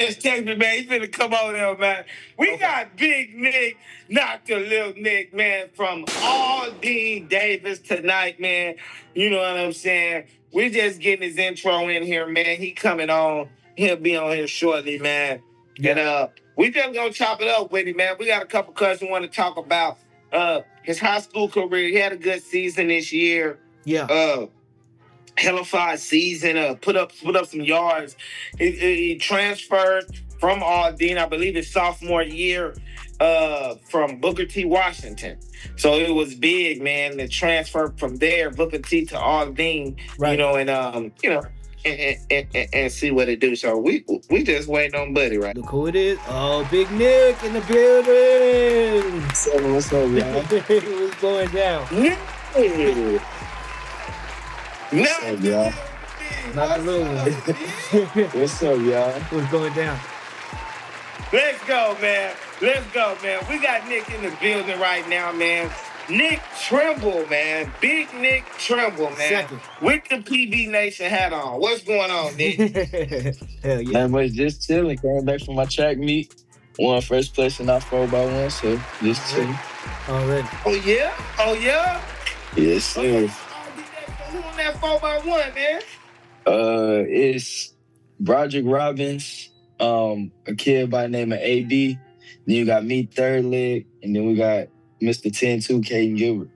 Text me, man. He finna come over there, man. We got Big Nick, Dr. Lil Nick, man, from Aldine Davis tonight, man. You know what I'm saying? We just getting his intro in here, man. He coming on. He'll be on here shortly, man. Yeah. And we just gonna chop it up with him, man. We got a couple questions we want to talk about. His high school career. He had a good season this year. Yeah. Hellified season, put up some yards. He transferred from Aldine, I believe his sophomore year, from Booker T. Washington. So it was big, man, the transfer from there, Booker T to Aldine, Right. And see what it do. So we just waiting on Buddy, right? Look who it is. Oh, Big Nick in the building. What's up, y'all? What's going down? Yeah. What's up, y'all? Not the little one. What's up, y'all? What's going down? Let's go, man. We got Nick in the building right now, man. Nick Tramble, man. Big Nick Tramble, man. Second. With the PB Nation hat on. What's going on, Nick? Hell yeah. Man, but just chilling. Came back from my track meet. Won first place in our 4x1, so just chilling. Already. Oh, yeah? Yes, sir. Who on that 4x1, man? It's Broderick Robbins, a kid by the name of AD. Then you got me, third leg, and then we got Mr. 10-2, Caden Gilbert.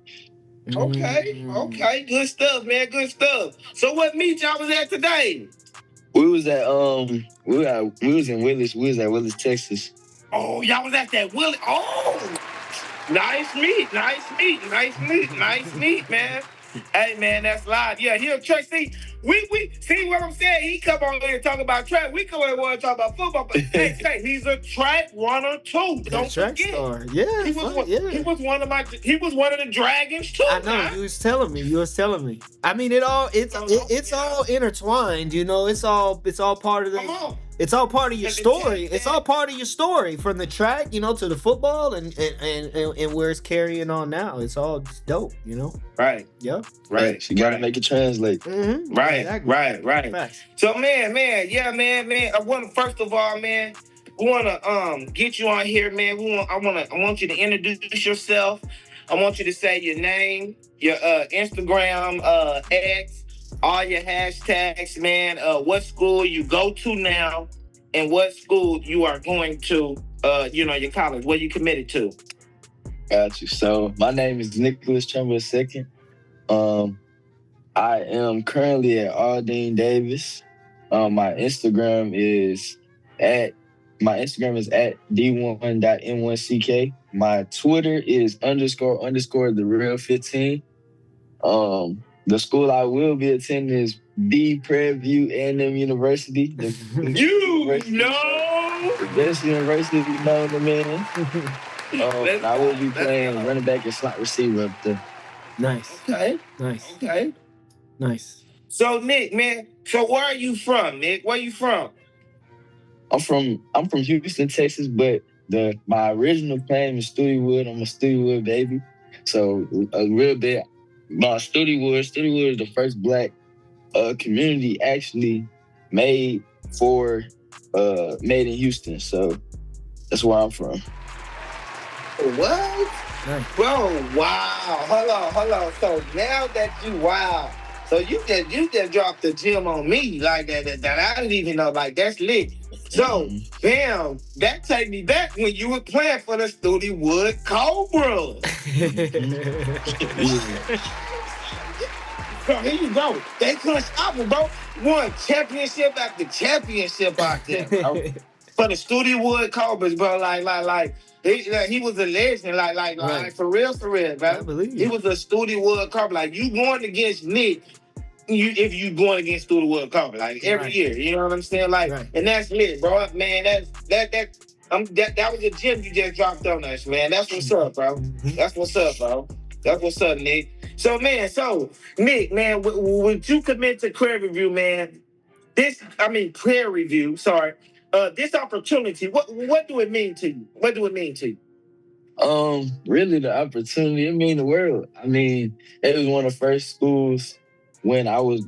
Okay. Good stuff, man. Good stuff. So what meet y'all was at today? We was at we was in Willis. We was at Willis, Texas. Oh, y'all was at that Willie. Oh, nice meet, man. Hey, man, that's live. Yeah, he'll track. See, we see what I'm saying. He come on here and talk about track. We come on here and talk about football. But hey, he's a track runner too. Don't track forget. star. Yeah, He was one of the Dragons too. I know. Man. You was telling me. I mean, it's all intertwined. You know, it's all part of the. Come on. It's all part of your And the story. Texans. It's all part of your story, from the track, you know, to the football and where it's carrying on now. It's all just dope, you know. Right. Yep. Right. You gotta make it translate. Mm-hmm. Right. Exactly. Right. Facts. So, man. I want to first of all, man. We want to get you on here, man. I want you to introduce yourself. I want you to say your name, your Instagram, X, all your hashtags, man. What school you go to now, and what school you are going to. Your college. What you committed to? Got you. So my name is Nicholas Tramble II. I am currently at Aldine Davis. My Instagram is at d1.n1ck. My Twitter is __ the real 15. The school I will be attending is Prairie View A&M University. The best university we know, the man. I will be playing running back and slot receiver up there. Nice. Okay. Nice. So, Nick, man. So, where are you from, Nick? Where you from? I'm from Houston, Texas, but my original claim is Studewood. I'm a Studewood baby. So a real bit. My Studewood is the first black community actually made in Houston. So that's where I'm from. What? Nice. Bro, wow. Hold on. So now that so you just dropped the gym on me like that I didn't even know. Like, that's lit. So, damn, that take me back when you were playing for the Studewood Cobras. So here you go. They couldn't stop him, bro. Won championship after championship out there, bro. For the Studewood Cobras, bro. Like he was a legend. Like for real, bro. I believe you. He was a Studewood Cobra. Like, you going against Nick. If you going against Studewood Cobra, like every year, you know what I'm saying? Like, and that's lit, bro. Man, that was a gem you just dropped on us, man. That's what's up, bro. That's what's up, Nick. So, Nick, man, would you commit to Prairie View, man? Prairie View. Sorry. This opportunity. What do it mean to you? Really, the opportunity, it mean the world. I mean, it was one of the first schools when I was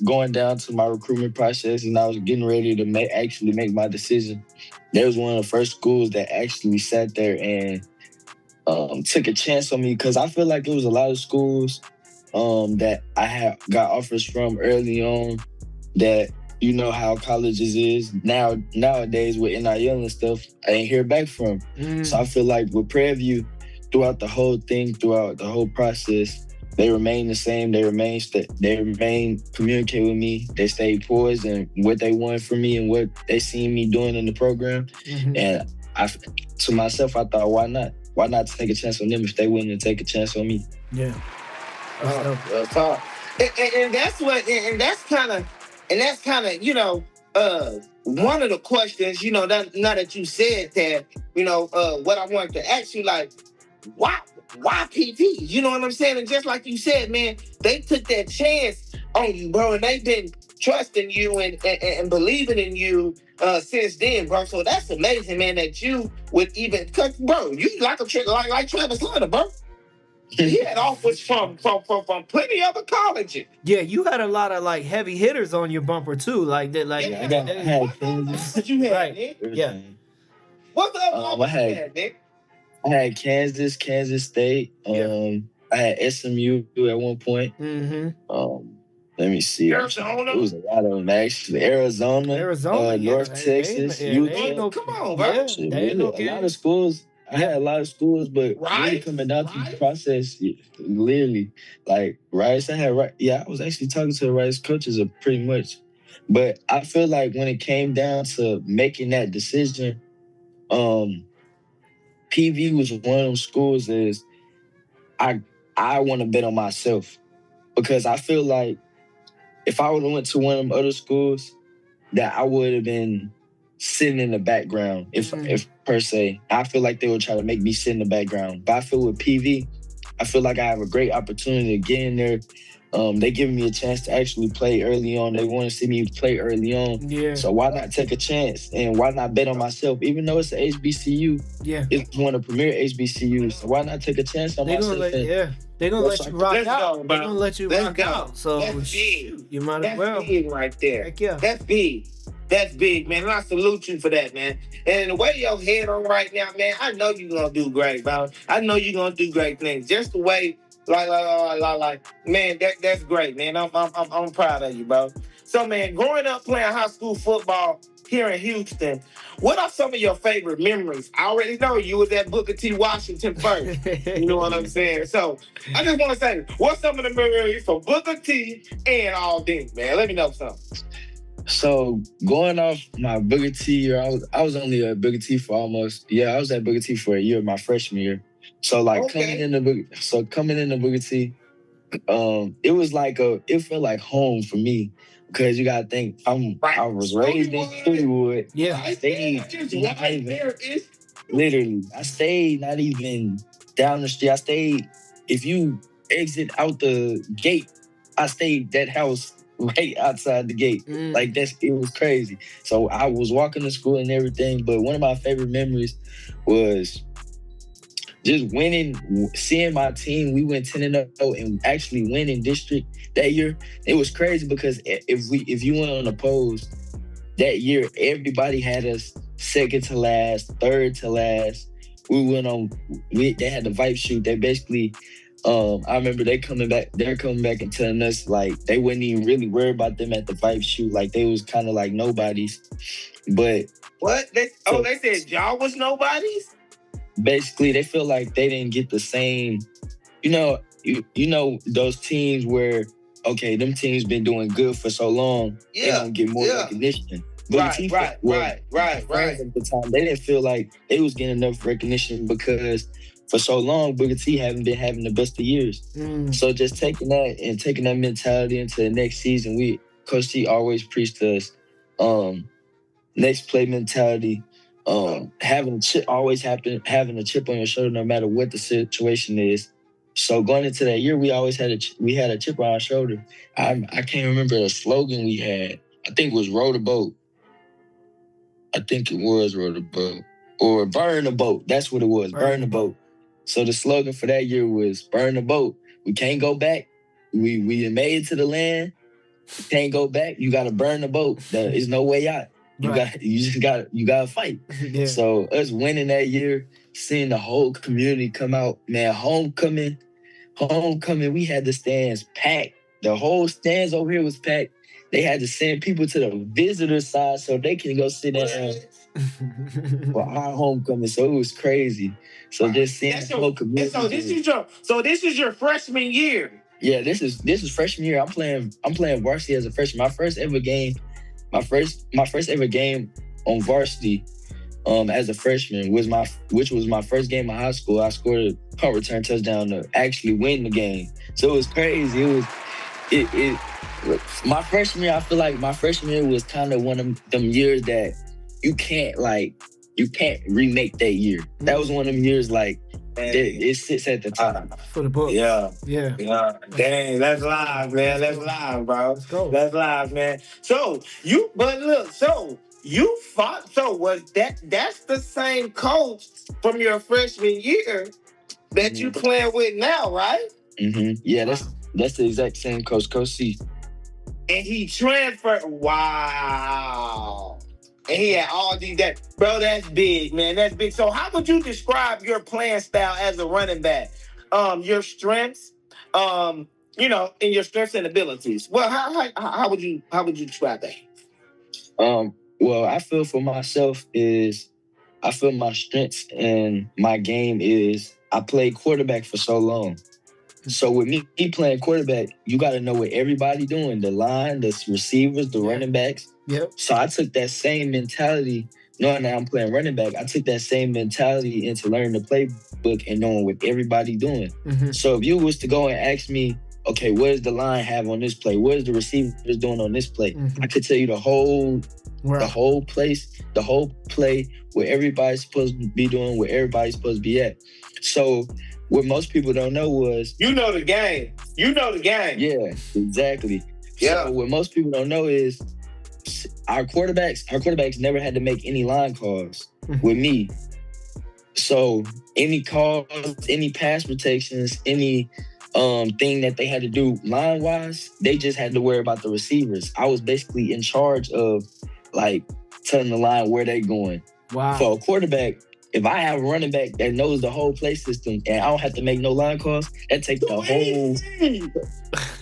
going down to my recruitment process and I was getting ready to actually make my decision. There was one of the first schools that actually sat there and took a chance on me, because I feel like it was a lot of schools that I had got offers from early on that, you know how colleges is nowadays with NIL and stuff, I ain't hear back from. So I feel like with Prairie View, throughout the whole process, they remain the same. They remain communicate with me. They stay poised and what they want from me and what they seen me doing in the program. And to myself, I thought, why not? Why not take a chance on them if they willing to take a chance on me? Yeah. And that's what, and that's kind of, one of the questions, now that you said that, what I wanted to ask you, like, why PP? You know what I'm saying? And just like you said, man, they took that chance on you, bro, and they've been trusting you and believing in you since then, bro. So that's amazing, man, that you would even, cause, bro, you like Travis Hunter, bro. He had offers from plenty other colleges. Yeah, you had a lot of like heavy hitters on your bumper too, like that. Like I had Kansas. You had, right? man? Yeah. What the offers you had, man? I had Kansas State. I had SMU at one point. Let me see. Arizona. It was a lot of them actually. Arizona, North Texas, Utah. Come on, bro. A lot of schools. I had a lot of schools, but really coming down to the process, literally, like Rice. I was actually talking to the Rice coaches pretty much. But I feel like when it came down to making that decision, PV was one of those schools is I want to bet on myself, because I feel like if I would have went to one of them other schools, that I would have been sitting in the background. If per se, I feel like they would try to make me sit in the background. But I feel with PV, I feel like I have a great opportunity to get in there. They giving me a chance to actually play early on. They want to see me play early on. Yeah. So why not take a chance, and why not bet on myself? Even though it's an HBCU, it's one of the premier HBCUs. So why not take a chance on myself? They're gonna let you rock out. They're gonna let you rock out. So you might as well. That's big right there. Heck yeah. That's big. That's big, man. And I salute you for that, man. And the way your head on right now, man, I know you're gonna do great, bro. I know you're gonna do great things. Just the way, like, man, that's great, man. I'm proud of you, bro. So, man, growing up playing high school football here in Houston, what are some of your favorite memories? I already know you was at Booker T. Washington first. You know what I'm saying? So I just want to say, what's some of the memories from Booker T and Aldine, man? Let me know something. So going off my Booker T year, I was only at Booker T for I was at Booker T for a year, my freshman year. So like coming into Booker T, it was like it felt like home for me, because you gotta think I was raised in Studewood. Yeah, I stayed literally. I stayed not even down the street. I stayed, if you exit out the gate, I stayed that house right outside the gate. Like it was crazy. So I was walking to school and everything, but one of my favorite memories was just winning, seeing my team. We went 10-0 and actually winning district that year. It was crazy, because if you went on a polls that year, everybody had us second to last, third to last. They had the Vibe shoot. They basically, I remember they're coming back and telling us like they wasn't even really worried about them at the Vibe shoot. Like they was kind of like nobodies. But what? They said y'all was nobodies? Basically, they feel like they didn't get the same, you know those teams where, okay, them teams been doing good for so long, they don't get more recognition. Right. At the time, they didn't feel like they was getting enough recognition, because for so long, Booker T haven't been having the best of years. So just taking that mentality into the next season, Coach T always preached to us, next play mentality, having a chip on your shoulder no matter what the situation is. So going into that year, we always had a chip on our shoulder. I can't remember the slogan we had. I think it was row the boat. Or burn the boat. That's what it was. Burn the boat. So the slogan for that year was burn the boat. We can't go back. we made it to the land. Can't go back. You got to burn the boat. There is no way out. You gotta fight. Yeah. So us winning that year, seeing the whole community come out, man, homecoming, we had the stands packed. The whole stands over here was packed. They had to send people to the visitor side so they can go sit down for our homecoming. So it was crazy. So just seeing the whole community. So this is your freshman year. Yeah, this is freshman year. I'm playing varsity as a freshman. My first ever game on varsity as a freshman which was my first game in high school. I scored a punt return touchdown to actually win the game. So it was crazy. My freshman year, I feel like my freshman year was kind of one of them years that you can't remake that year. That was one of them years like it sits at the top for the book. Yeah. Dang, that's live, man. That's live, bro. Let's go. That's live, man. So you fought. So was that's the same coach from your freshman year that you playing with now, right? Mm-hmm. Yeah, that's the exact same coach, Coach C. And he transferred. Wow. And he had all these bro, that's big, man. That's big. So how would you describe your playing style as a running back? Your strengths, and your strengths and abilities. Well, how would you describe that? Well, I feel for myself I feel my strengths and my game is I played quarterback for so long. So with me playing quarterback, you got to know what everybody doing, the line, the receivers, the running backs. Yep. So I took that same mentality, knowing that I'm playing running back, I took that same mentality into learning the playbook and knowing what everybody doing. Mm-hmm. So if you was to go and ask me, okay, what does the line have on this play? What is the receivers doing on this play? Mm-hmm. I could tell you the whole play, where everybody's supposed to be doing, where everybody's supposed to be at. So what most people don't know was... You know the game. Yeah, exactly. Yeah. So what most people don't know is our quarterbacks never had to make any line calls with me. So any calls, any pass protections, any thing that they had to do line-wise, they just had to worry about the receivers. I was basically in charge of like telling the line where they going. Wow. For a quarterback, if I have a running back that knows the whole play system and I don't have to make no line calls, that takes the whole...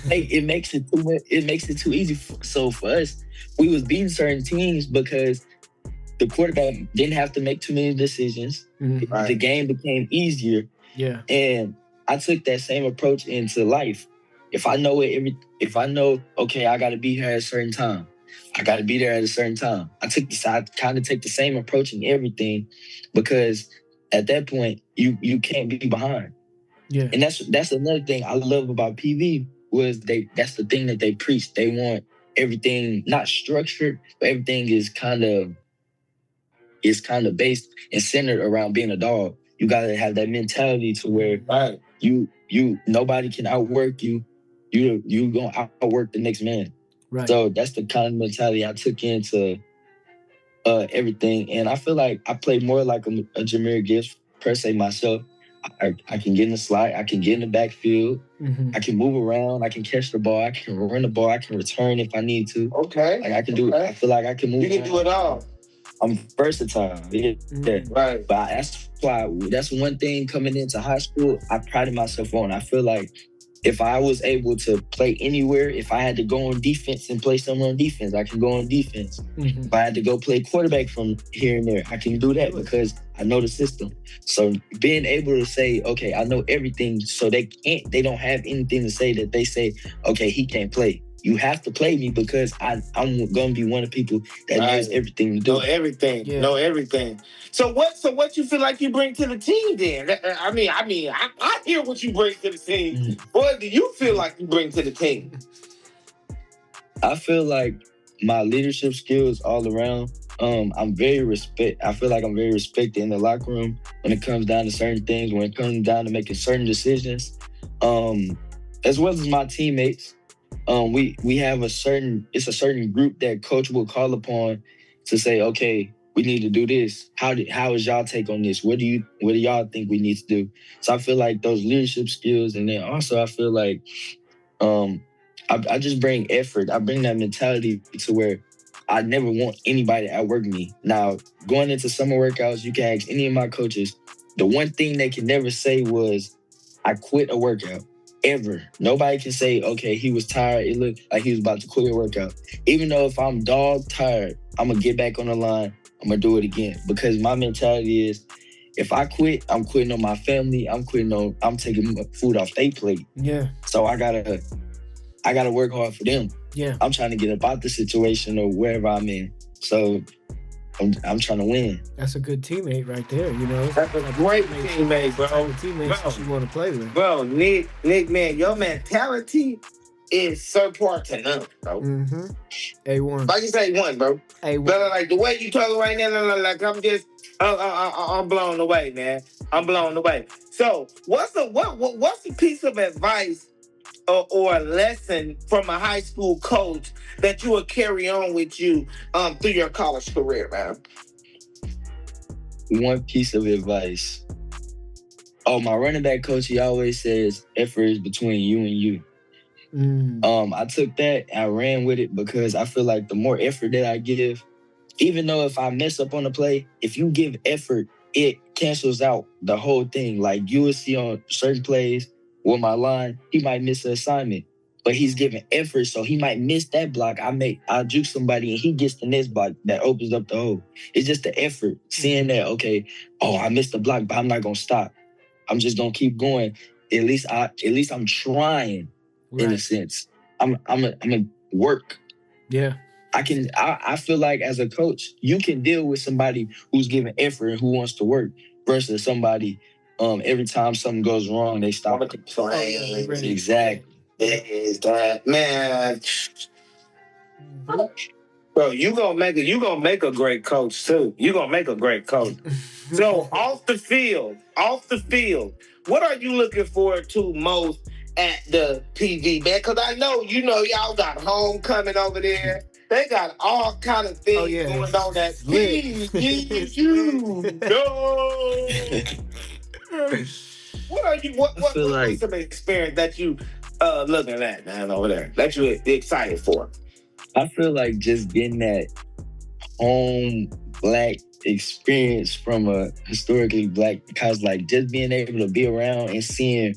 It makes it too easy. So for us, we was beating certain teams because the quarterback didn't have to make too many decisions. Mm-hmm. The game became easier. Yeah. And I took that same approach into life. If I know, okay, I got to be here at a certain time. I got to be there at a certain time. I kind of take the same approach in everything because at that point, you can't be behind. Yeah. And that's another thing I love about PV was that's the thing that they preach. They want everything not structured, but everything is kind of based and centered around being a dog. You gotta have that mentality to where you nobody can outwork you. You gonna outwork the next man. Right. So that's the kind of mentality I took into everything. And I feel like I play more like a Jahmyr Gibbs per se myself. I can get in the slot. I can get in the backfield. Mm-hmm. I can move around. I can catch the ball. I can run the ball. I can return if I need to. Okay. Like I can do. I feel like I can move. You can do it all. I'm versatile. Yeah. Mm-hmm. Right. But that's one thing coming into high school I prided myself on. I feel like if I was able to play anywhere, if I had to go on defense and play somewhere on defense, I can go on defense. Mm-hmm. If I had to go play quarterback from here and there, I can do that because I know the system. So being able to say, okay, I know everything, so they don't have anything to say that they say, okay, he can't play. You have to play me because I'm gonna be one of the people that knows everything to do. Know everything. So what you feel like you bring to the team then? I hear what you bring to the team. Mm-hmm. What do you feel like you bring to the team? I feel like my leadership skills all around. I feel like I'm very respected in the locker room when it comes down to certain things, when it comes down to making certain decisions, as well as my teammates. We have a certain group that coach will call upon to say, okay, we need to do this. How is y'all take on this? What do y'all think we need to do? So I feel like those leadership skills, and then also I feel like I just bring effort. I bring that mentality to where I never want anybody to outwork me. Now, going into summer workouts, you can ask any of my coaches. The one thing they can never say was, I quit a workout. Ever. Nobody can say, okay, he was tired. It looked like he was about to quit a workout. Even though if I'm dog tired, I'm going to get back on the line. I'm going to do it again. Because my mentality is, if I quit, I'm quitting on my family. I'm taking food off their plate. Yeah. So I gotta work hard for them. Yeah. I'm trying to get about the situation or wherever I'm in. So I'm trying to win. That's a good teammate right there, you know. That's a great teammate, bro. Teammates that you want to play with. Bro, Nick, man, your mentality is subpar to none, bro. Mm-hmm. A1. Like you say, one, bro. A1. But like the way you talking right now, like I'm blown away, man. I'm blown away. So, what's a piece of advice or a lesson from a high school coach that you will carry on with you through your college career, man? One piece of advice. Oh, my running back coach, he always says effort is between you and you. I took that, I ran with it because I feel like the more effort that I give, even though if I mess up on the play, if you give effort, it cancels out the whole thing. Like you will see on certain plays with my line, he might miss an assignment, but he's giving effort, so he might miss that block. I'll juke somebody and he gets the next block that opens up the hole. It's just the effort, seeing that, okay, I missed the block, but I'm not gonna stop. I'm just gonna keep going. At least I'm trying, right. In a sense. I'm a work. Yeah. I feel like as a coach, you can deal with somebody who's giving effort and who wants to work versus somebody every time something goes wrong, they stop. Exactly. Is that, man? Bro, you gonna make a great coach too. You gonna make a great coach. So off the field, what are you looking forward to most at the PV, man? Because I know y'all got homecoming over there. They got all kind of things going on at PVU. No. What's some experience that you looking at, man, over there that you excited for? I feel like just getting that home black experience from a historically black, because like just being able to be around and seeing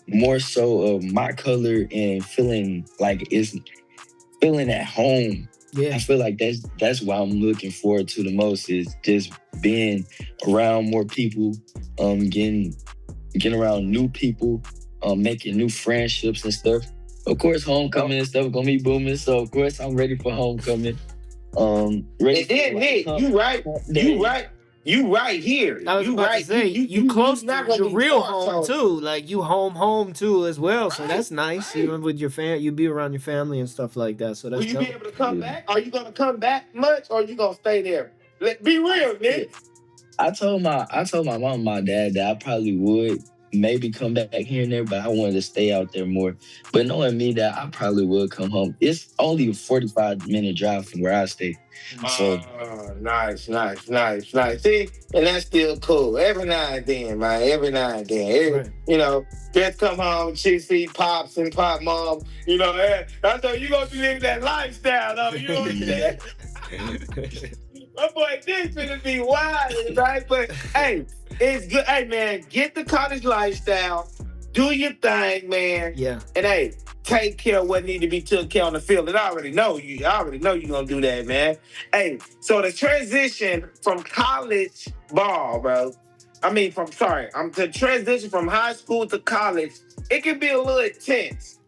more so of my color and feeling at home. Yeah. I feel like that's what I'm looking forward to the most, is just being around more people, getting around new people, making new friendships and stuff. Of course, homecoming and stuff gonna be booming, so of course I'm ready for homecoming. Ready. And then Nick, you right here. I was about to say, you close to your real home too. Like you home too as well. So that's nice. Even with your you be around your family and stuff like that. So that's. Will you be able to come back? Are you gonna come back much, or are you gonna stay there? Be real, Nick. I told my mom and my dad that I probably would maybe come back here and there, but I wanted to stay out there more. But knowing me, that I probably would come home. It's only a 45-minute drive from where I stay. So nice. See, and that's still cool. Every now and then, man. Right. Just come home, see pops and pop mom. I know you gonna be living that lifestyle, though. You know what I'm saying? My boy Nick's gonna be wild, right? But hey, it's good. Hey, man, get the college lifestyle. Do your thing, man. Yeah. And hey, take care of what need to be taken care of on the field. And I already know you're gonna do that, man. Hey, so the transition from college ball, bro. The transition from high school to college, it can be a little intense.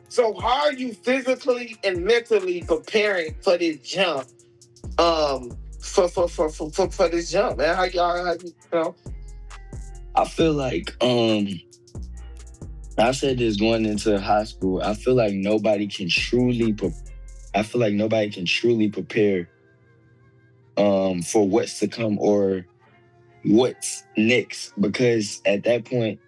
So how are you physically and mentally preparing for this jump? For this jump, man. How you I feel like I said this going into high school. I feel like nobody can truly prepare for what's to come or what's next, because at that point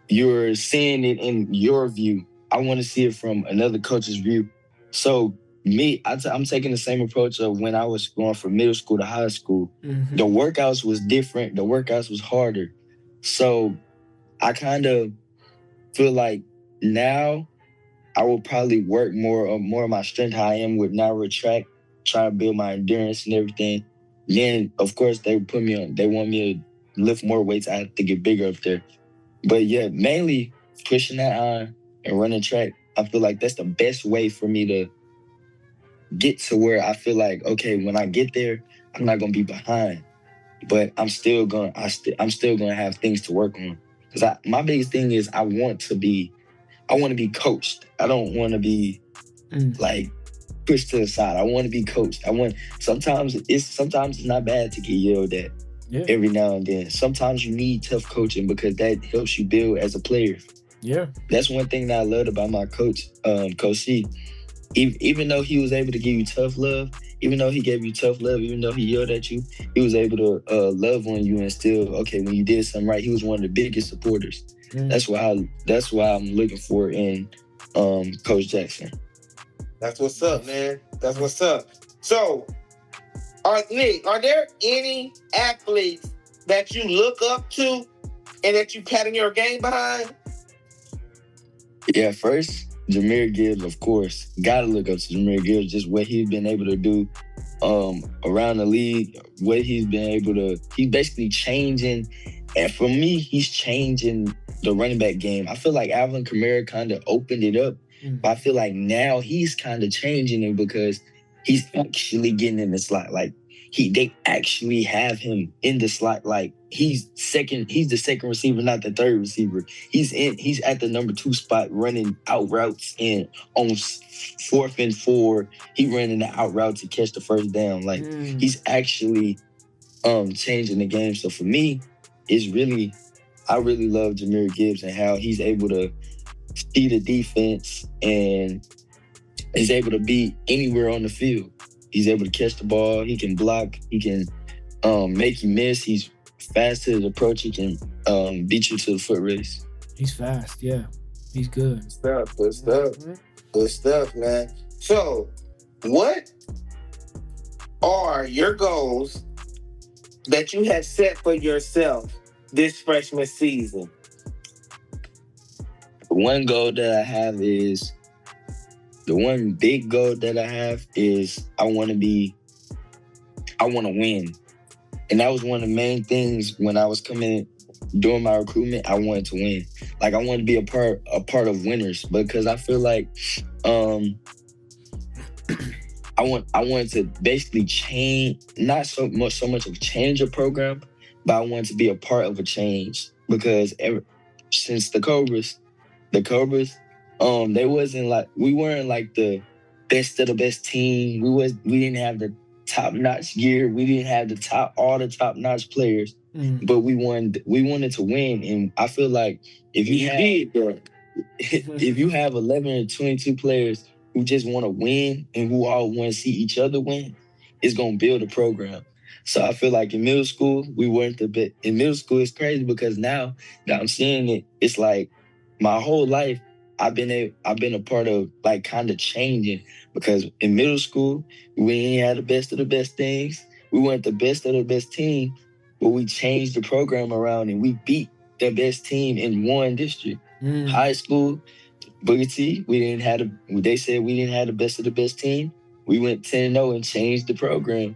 you're seeing it in your view. I want to see it from another coach's view. So me, I'm taking the same approach of when I was going from middle school to high school. Mm-hmm. The workouts was different. The workouts was harder. So I kind of feel like now I will probably work more of my strength how I am with narrow track, try to build my endurance and everything. Then of course they want me to lift more weights. I have to get bigger up there. But yeah, mainly pushing that on and running track. I feel like that's the best way for me to get to where I feel like, okay, when I get there, I'm not gonna be behind, but I'm still gonna have things to work on. Because my biggest thing is I want to be coached. I don't want to be like pushed to the side. I want to be coached. Sometimes it's not bad to get yelled at every now and then. Sometimes you need tough coaching because that helps you build as a player. Yeah. That's one thing that I loved about my coach, Coach C. Even though he was able to give you tough love, even though he gave you tough love, even though he yelled at you, he was able to love on you and still, okay, when you did something right, he was one of the biggest supporters. That's why I'm looking for in Coach Jackson. That's what's up, man. That's what's up. So, Nick, are there any athletes that you look up to and that you patting your game behind? Yeah, first, Jahmyr Gibbs, of course. Gotta look up to Jahmyr Gibbs, just what he's been able to do around the league, what he's basically changing. And for me, he's changing the running back game. I feel like Alvin Kamara kind of opened it up, but I feel like now he's kind of changing it because he's actually getting in the slot. Like they actually have him in the slot. Like he's the second receiver, not the third receiver. He's at the number 2 spot running out routes, and on 4th and 4, he running the out route to catch the first down. Like he's actually changing the game. So for me, I really love Jahmyr Gibbs and how he's able to see the defense and is able to be anywhere on the field. He's able to catch the ball. He can block. He can make you miss. He's fast to his approach. He can beat you to the foot race. He's fast. Yeah, he's good. Good stuff. Good stuff, man. So, what are your goals that you have set for yourself this freshman season? One big goal that I have is I want to win. And that was one of the main things when I was doing my recruitment. I wanted to win. Like I wanted to be a part of winners, because I feel like I wanted to basically change, not so much of change a program, but I wanted to be a part of a change, because since the Cobras, we weren't like the best of the best team. We didn't have the top-notch gear. We didn't have all the top-notch players, but we wanted to win. And I feel like if you have 11 or 22 players who just want to win and who all want to see each other win, it's going to build a program. So I feel like in middle school, we weren't the best. In middle school, it's crazy because now that I'm seeing it, it's like my whole life, I've been a part of like kind of changing, because in middle school, we ain't had the best of the best things. We weren't the best of the best team, but we changed the program around and we beat the best team in one district. High school, Booker T, they said we didn't have the best of the best team. We went 10-0 and changed the program.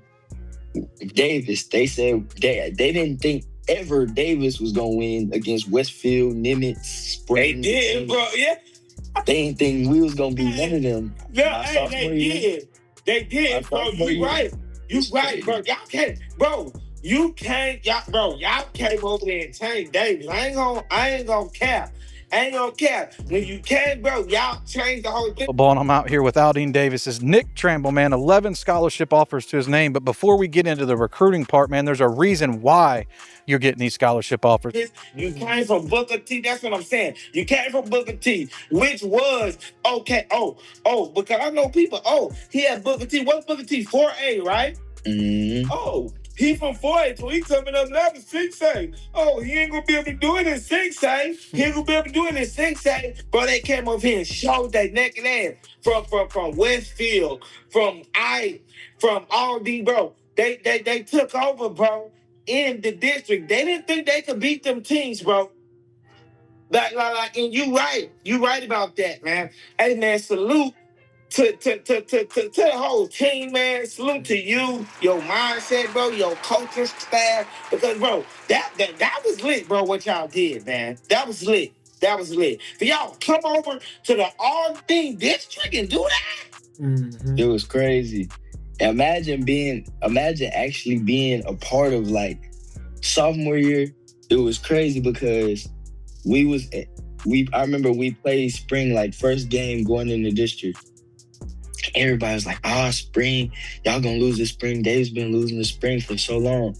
Davis, they said they didn't think ever Davis was gonna win against Westfield, Nimitz, Spring. They did, bro. Yeah. They didn't think we was gonna be one of them. Yeah, They did, bro. You right, bro. Y'all came over there and changed Davis. I ain't gonna cap. When you came, bro, y'all changed the whole thing. Football, and I'm out here with Aldine Davis's Nick Tramble, man. 11 scholarship offers to his name. But before we get into the recruiting part, man, there's a reason why you're getting these scholarship offers. You came from Booker T. That's what I'm saying. You came from Booker T, which was okay. Because I know people. He had Booker T. What's Booker T? 4A, right? Mm-hmm. He from 4A, so he coming up now to 6A. He ain't gonna be able to do it in 6A. He ain't gonna be able to do it in 6A. Bro, they came up here and showed that neck and ass from Westfield, from all these, bro. They took over, bro, in the district. They didn't think they could beat them teams, bro. And you right about that, man. Hey, man, salute to the whole team, man. Salute to you, your mindset, bro, your coaching staff. Because, bro, that was lit, bro, what y'all did, man. That was lit. For y'all come over to the R&D district and do that? Mm-hmm. It was crazy. Imagine actually being a part of, like, sophomore year. It was crazy because I remember we played spring, like, first game going in the district. Everybody was like, spring, y'all gonna lose this spring. Dave's been losing the spring for so long.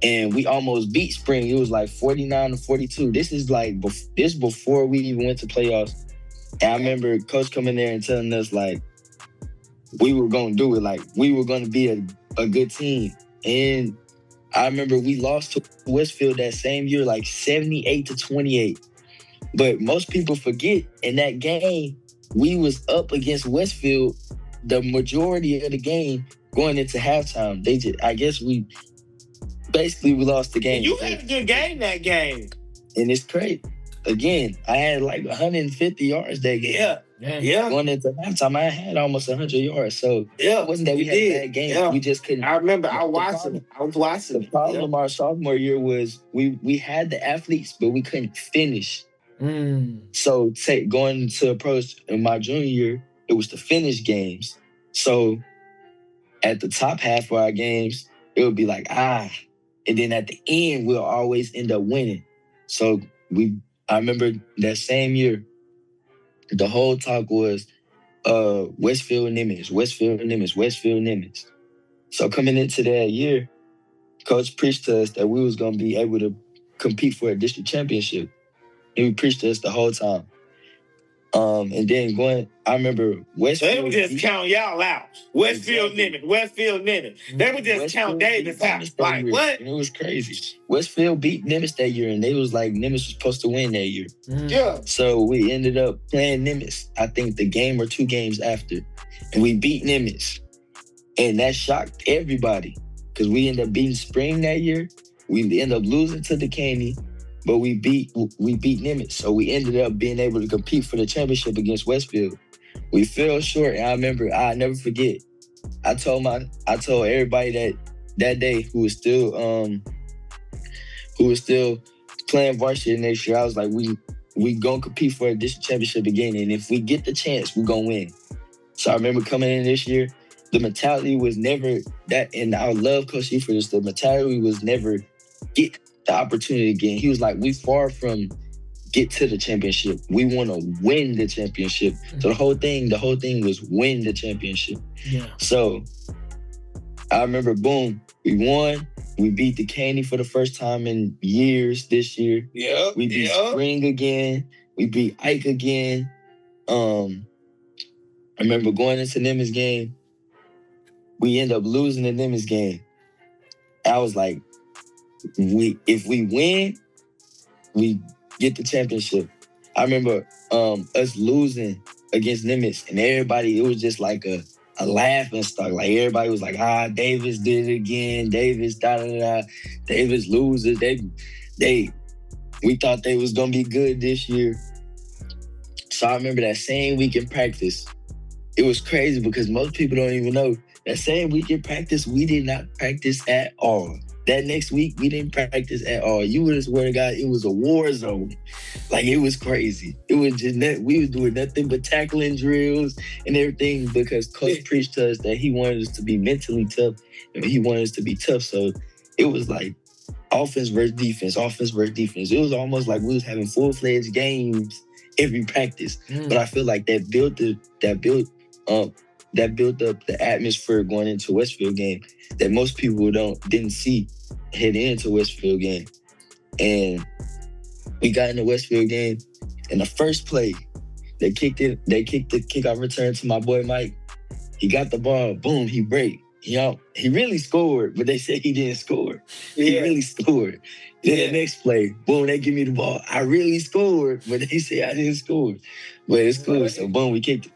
And we almost beat spring. It was like 49-42. This is like, before we even went to playoffs. And I remember coach coming there and telling us, like, we were gonna do it. Like, we were gonna be a good team. And I remember we lost to Westfield that same year, like 78-28. But most people forget, in that game, we was up against Westfield the majority of the game going into halftime. We lost the game. You had a good game that game. And it's crazy. Again, I had like 150 yards that game. Yeah. Going into halftime, I had almost 100 yards. So it wasn't that we had a bad game. Yeah. We just couldn't. I remember I was watching. The problem our sophomore year was we had the athletes, but we couldn't finish. So going to approach in my junior year, it was the finish games. So at the top half of our games, it would be like, and then at the end, we'll always end up winning. So I remember that same year, the whole talk was Westfield Nimitz. So coming into that year, coach preached to us that we was going to be able to compete for a district championship. And he preached to us the whole time. And then I remember Westfield. They were just counting y'all out. Westfield Nimitz. They were just counting Davis out. Like, what? And it was crazy. Westfield beat Nimitz that year, and they was like, Nimitz was supposed to win that year. Yeah. So we ended up playing Nimitz, I think the game or 2 games after. And we beat Nimitz. And that shocked everybody. Because we ended up beating Spring that year. We ended up losing to Decaney. But we beat Nimitz, so we ended up being able to compete for the championship against Westfield. We fell short, and I remember, I'll never forget. I told everybody that day who was still playing varsity next year. I was like, we gonna compete for a district championship again, and if we get the chance, we gonna win. So I remember coming in this year, the mentality was never that, and I love Coach E for this. The mentality was never get the opportunity again. He was like, we far from get to the championship. We want to win the championship. So the whole thing was win the championship. Yeah. So I remember, boom, we won. We beat Decaney for the first time in years this year. Yeah. We beat Spring again. We beat Ike again. I remember going into Nimitz game. We end up losing the Nimitz game. I was like, if we win, we get the championship. I remember us losing against Nimitz, and everybody, it was just like a laughing stock. Like, everybody was like, Davis did it again. Davis, da-da-da. Davis loses. We thought they was going to be good this year. So I remember that same week in practice, it was crazy because most people don't even know. That same week in practice, we did not practice at all. That next week, we didn't practice at all. You would have swear to God, it was a war zone. Like, it was crazy. It was just we was doing nothing but tackling drills and everything because Coach preached to us that he wanted us to be mentally tough and he wanted us to be tough. So it was like offense versus defense. It was almost like we was having full-fledged games every practice. But I feel like that built up the atmosphere going into Westfield game that most people didn't see heading into Westfield game. And we got in the Westfield game, and the first play, they kicked the kickoff return to my boy Mike. He got the ball, boom, he break. He really scored, but they said he didn't score. He really scored. Then the next play, boom, they give me the ball. I really scored, but they say I didn't score. But it's cool. So boom, we kicked it.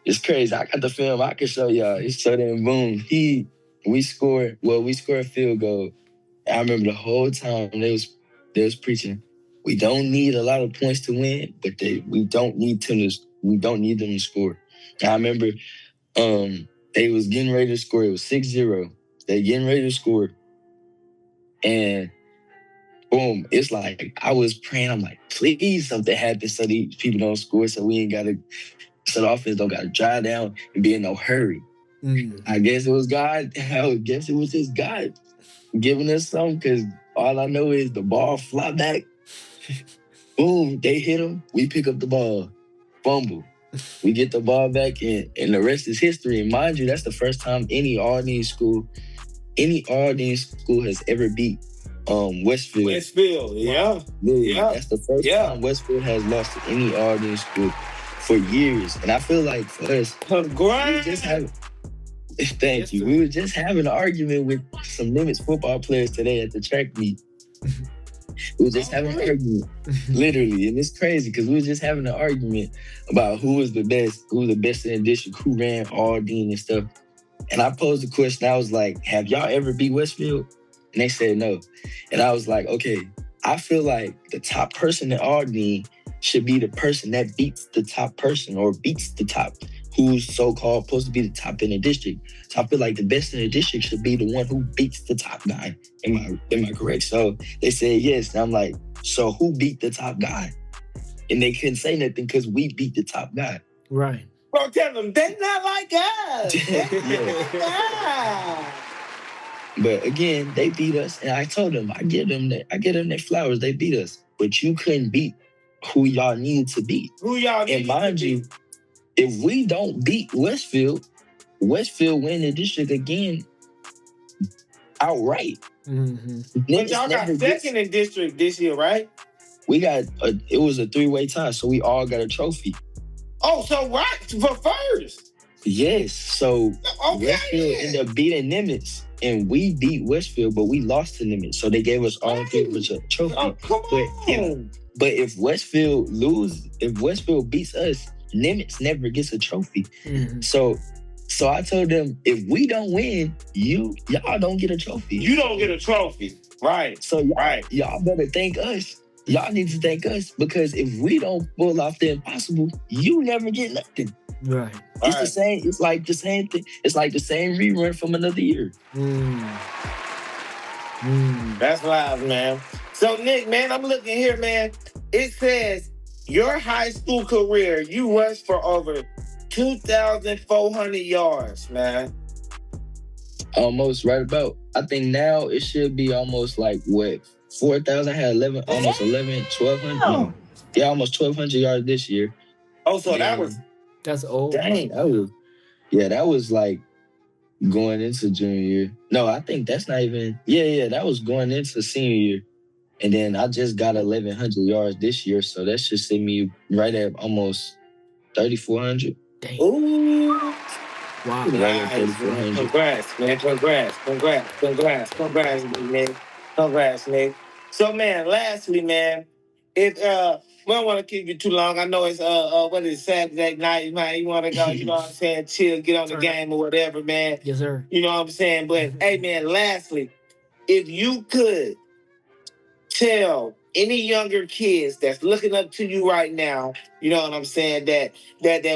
It's crazy. I got the film. I can show y'all. So then, boom, we scored a field goal. I remember the whole time they was preaching, We don't need a lot of points to win, but we don't need them to score. I remember they was getting ready to score. It was 6-0. They getting ready to score. And boom, it's like I was praying. I'm like, please something happens so these people don't score, so the offense don't gotta drive down and be in no hurry. I guess it was God. I guess it was just God giving us something, because all I know is the ball fly back. Boom, they hit him. We pick up the ball. Fumble. We get the ball back, and the rest is history. And mind you, that's the first time any All-Dean school has ever beat Westfield. Yeah. That's the first time Westfield has lost to any All-Dean school for years. And I feel like for us, thank you. We were just having an argument with some Nimitz football players today at the track meet. We were just having an argument, literally, and it's crazy because we were just having an argument about who was the best in the district, who ran All-Dean and stuff. And I posed the question. I was like, "Have y'all ever beat Westfield?" And they said no. And I was like, "Okay, I feel like the top person in All-Dean should be the person that beats the top person, or beats the top, who's so-called supposed to be the top in the district. So I feel like the best in the district should be the one who beats the top guy. Am I correct?" So they said yes. And I'm like, so who beat the top guy? And they couldn't say nothing because we beat the top guy. Right. Bro, tell them they're not like us. But again, they beat us, and I told them I give them their flowers. They beat us, but you couldn't beat who y'all needed to beat. And mind you, if we don't beat Westfield win the district again outright. But y'all got second in district this year, right? We got it was a 3-way tie, so we all got a trophy. Oh, so right for first. Yes. So Westfield ended up beating Nimitz, and we beat Westfield, but we lost to Nimitz. So they gave us all a trophy. Oh, come on. But if Westfield beats us, Nimitz never gets a trophy. So I told them, if we don't win, y'all don't get a trophy. You don't get a trophy. Right. So y'all better thank us. Y'all need to thank us, because if we don't pull off the impossible, you never get nothing. Right. It's the same. It's like the same thing. It's like the same rerun from another year. That's live, man. So Nick, man, I'm looking here, man. It says your high school career, you rushed for over 2,400 yards, man. Almost right about. I think now it should be almost like what? 4,000. I had 1,200. No. Yeah, almost 1,200 yards this year. Oh, so that's old. Dang, that was like going into junior year. No, I think that's not even. Yeah, that was going into senior year, and then I just got 1,100 yards this year, so that should send me right at almost 3,400. Dang. Ooh. Wow. Nice. Congrats, man. Congrats, Nick. So, man, lastly, man, if we don't want to keep you too long. I know it's what is Saturday night, man. You want to go, you know what I'm saying, chill, get on the game or whatever, man. Yes, sir. You know what I'm saying? But hey, man, lastly, if you could tell any younger kids that's looking up to you right now, you know what I'm saying, that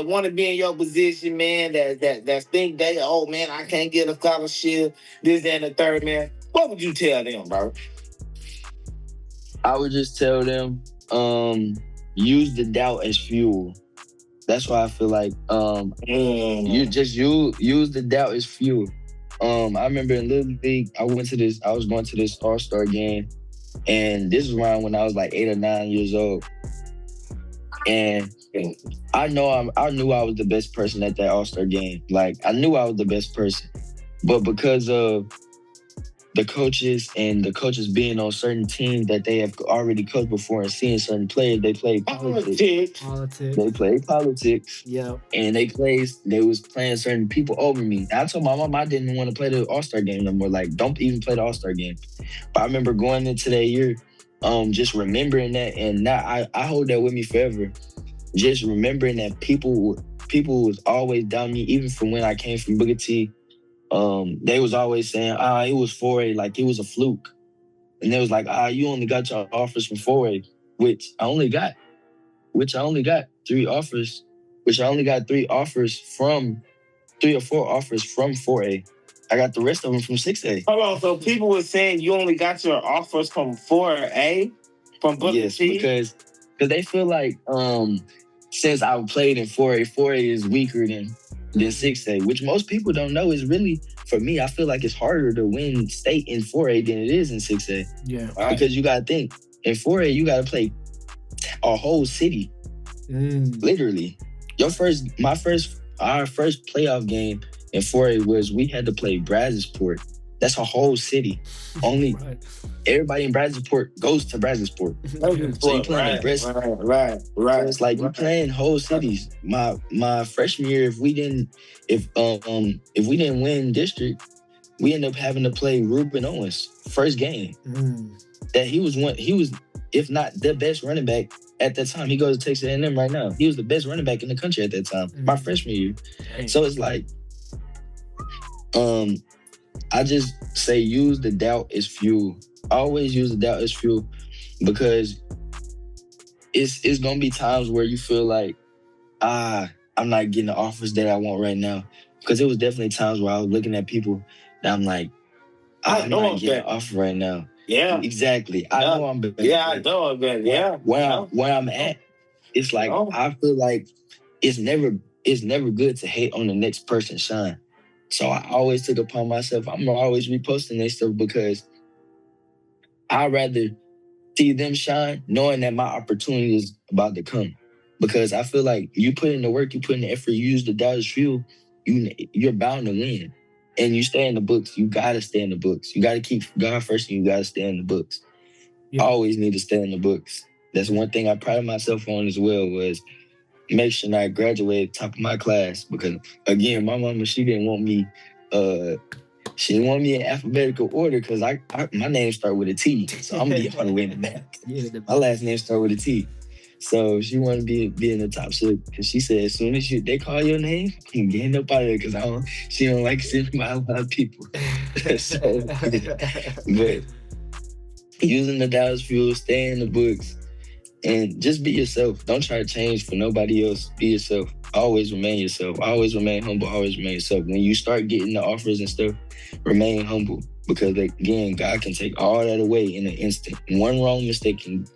want to be in your position, man, that think they, oh man, I can't get a scholarship, this, that, and the third, man, what would you tell them, bro? I would just tell them, use the doubt as fuel. That's why I feel like you just use the doubt as fuel. I remember in Little League, I was going to this All-Star game, and this was around when I was like 8 or 9 years old. And I knew I was the best person at that All-Star game. Like, I knew I was the best person. But because of the coaches being on certain teams that they have already coached before and seeing certain players, they played politics. They played politics. Yeah. And they was playing certain people over me. I told my mom I didn't want to play the All-Star game no more. Like, don't even play the All-Star game. But I remember going into that year, just remembering that, and now I hold that with me forever. Just remembering that people was always down me, even from when I came from Booker T. They was always saying, it was 4A, like it was a fluke. And they was like, you only got your offers from 4A. which I only got 3 offers, which I only got 3 or 4 offers from 4A. I got the rest of them from 6A. Hold on, so people were saying you only got your offers from 4A, from Booker Yes, T? because they feel like since I played in 4A is weaker than 6A, which most people don't know is really, for me, I feel like it's harder to win state in 4A than it is in 6A. Yeah. Because you got to think, in 4A, you got to play a whole city. Literally. Our first playoff game in 4A was we had to play Brazosport. That's a whole city. Only everybody in Brazosport goes to Brazosport. So you playing Right. So it's like you playing whole cities. My freshman year, if we didn't win district, we ended up having to play Ruben Owens first game. That he was if not the best running back at that time. He goes to Texas A&M right now. He was the best running back in the country at that time, my freshman year. So it's like, I just say use the doubt as fuel. Always use the doubt as fuel, because it's gonna be times where you feel like, I'm not getting the offers that I want right now. Because it was definitely times where I was looking at people that I'm like, I'm not getting an offer right now. Yeah. Exactly. I know I'm better. Yeah, I know I'm better. Yeah. Where I'm at, it's like I feel like it's never good to hate on the next person's shine. So I always took upon myself, I'm always reposting their stuff, because I'd rather see them shine knowing that my opportunity is about to come. Because I feel like you put in the work, you put in the effort, you use the doubt as fuel, you're bound to win. And you stay in the books. You got to stay in the books. You got to keep God first, and you got to stay in the books. Yeah. I always need to stay in the books. That's one thing I pride myself on as well, was make sure I graduate top of my class. Because, again, my mama, she didn't want me in alphabetical order, because my name start with a T. So I'm going to be all the way in the back. My last name start with a T. So she wanted to be in the top, because she said as soon as they call your name, I'm getting up out of there, because she don't like sitting by a lot of people. So, but using the Dallas fuel, stay in the books, and just be yourself. Don't try to change for nobody else. Be yourself. Always remain yourself. Always remain humble. Always remain yourself. When you start getting the offers and stuff, remain humble, because again, God can take all that away in an instant. One wrong mistake can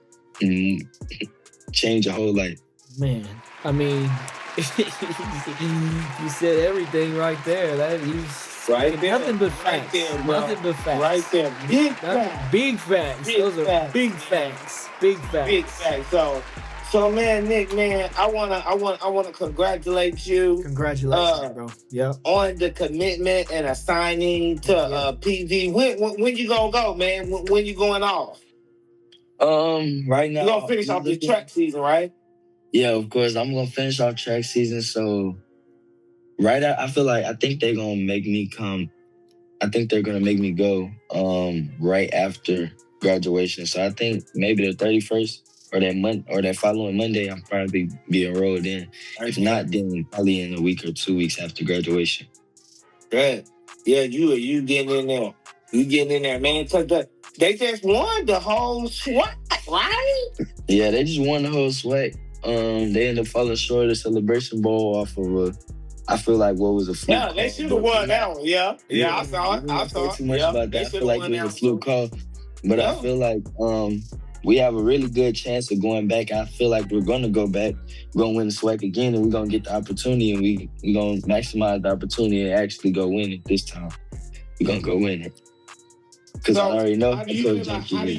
change your whole life. Man, I mean, you said everything right there. Right there. Nothing but facts. Right there, nothing but facts. Right there. Big facts. Those are big facts. Big facts. Big facts. So man, Nick, man, I wanna congratulate you. Congratulations, bro. Yeah. On the commitment and assigning to PV. When you gonna go, man? When you going off? Right now, you're gonna finish off your track season, right? Yeah, of course. I'm gonna finish off track season. So I think they're gonna make me come. I think they're gonna make me go right after graduation. So I think maybe the 31st or that following Monday, I'll probably be enrolled in. If not, then probably in a week or 2 weeks after graduation. Good. Yeah, you getting in there. You getting in there, man. Cause they just won the whole SWAT, right? Yeah, they just won the whole SWAT. They ended up falling short of the Celebration Bowl off of I feel like what was a fluke. Yeah, they should have won that one. Yeah, I saw it. I saw too much about that. I feel like it was a fluke call, but I feel like we have a really good chance of going back. I feel like we're gonna go back. We're gonna win the SWAC again, and we're gonna get the opportunity, and we're gonna maximize the opportunity and actually go win it this time. We're gonna go win it. Because I already know. How do you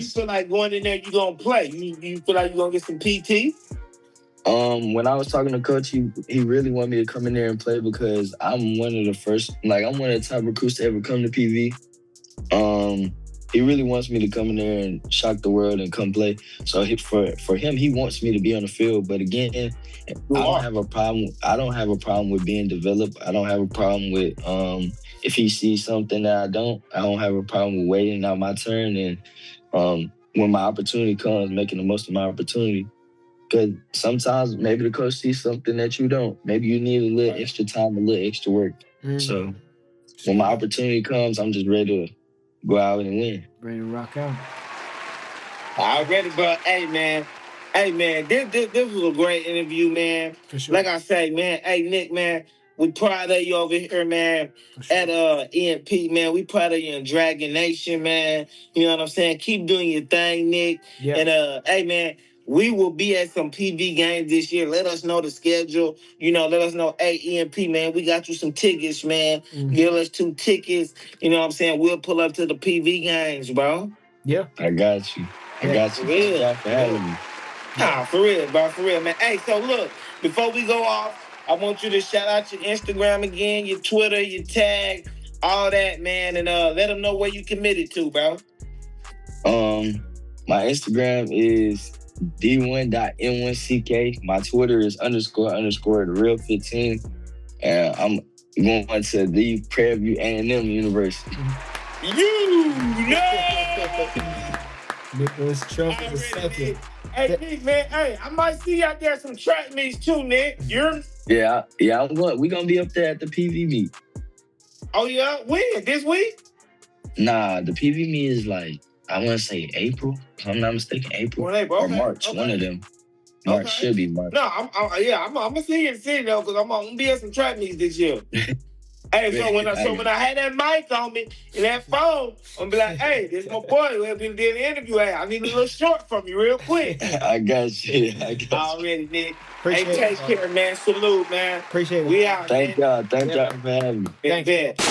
feel like going in there? You gonna play? You feel like you gonna get some PT? When I was talking to Coach, he really wanted me to come in there and play, because I'm one of the top recruits to ever come to PV. He really wants me to come in there and shock the world and come play. So for him, he wants me to be on the field. But again, I don't have a problem. I don't have a problem with being developed. I don't have a problem with if he sees something that I don't have a problem with waiting out my turn, and when my opportunity comes, making the most of my opportunity. Because sometimes maybe the coach sees something that you don't. Maybe you need a little extra time, a little extra work. So when my opportunity comes, I'm just ready to go out and win. Ready to rock out. Already, bro. Hey, man. Hey man, this was a great interview, man. For sure. Like I say, man, hey Nick, man, we proud of you over here, man. Sure. At EMP, man. We proud of you in Dragon Nation, man. You know what I'm saying? Keep doing your thing, Nick. Yeah. And hey man, we will be at some PV games this year. Let us know the schedule. You know, let us know, hey, EMP, man, we got you some tickets, man. Give us 2 tickets. You know what I'm saying? We'll pull up to the PV games, bro. Yeah. I got you. I got you. Yeah. Thank y'all for having me. Nah, for real, bro, for real, man. Hey, so look, before we go off, I want you to shout out your Instagram again, your Twitter, your tag, all that, man, and let them know where you committed to, bro. My Instagram is d1.n1ck. My Twitter is __ the real 15. And I'm going to the Prairie View A&M University. You know! Nicholas Trump is a second. Hey, Nick, man, hey, I might see you out there some track meets too, Nick. You're... Yeah, I'm going. We're going to be up there at the PV meet. Oh, yeah? When? This week? Nah, the PV meet is like, I want to say April. If I'm not mistaken, April. Well, April, or okay, March, okay. one of them. March should be March. No, I'm going to see you in the city, though, because I'm going to be at some track meets this year. Hey, so when I had that mic on me and that phone, I'm be like, hey, this is my boy who had been doing the interview. Hey, I need a little short from you real quick. I got you. Already, Nick. Appreciate hey, take care, man. Salute, man. Appreciate it. We out, Thank man. y'all. Thank y'all for having me. Thanks.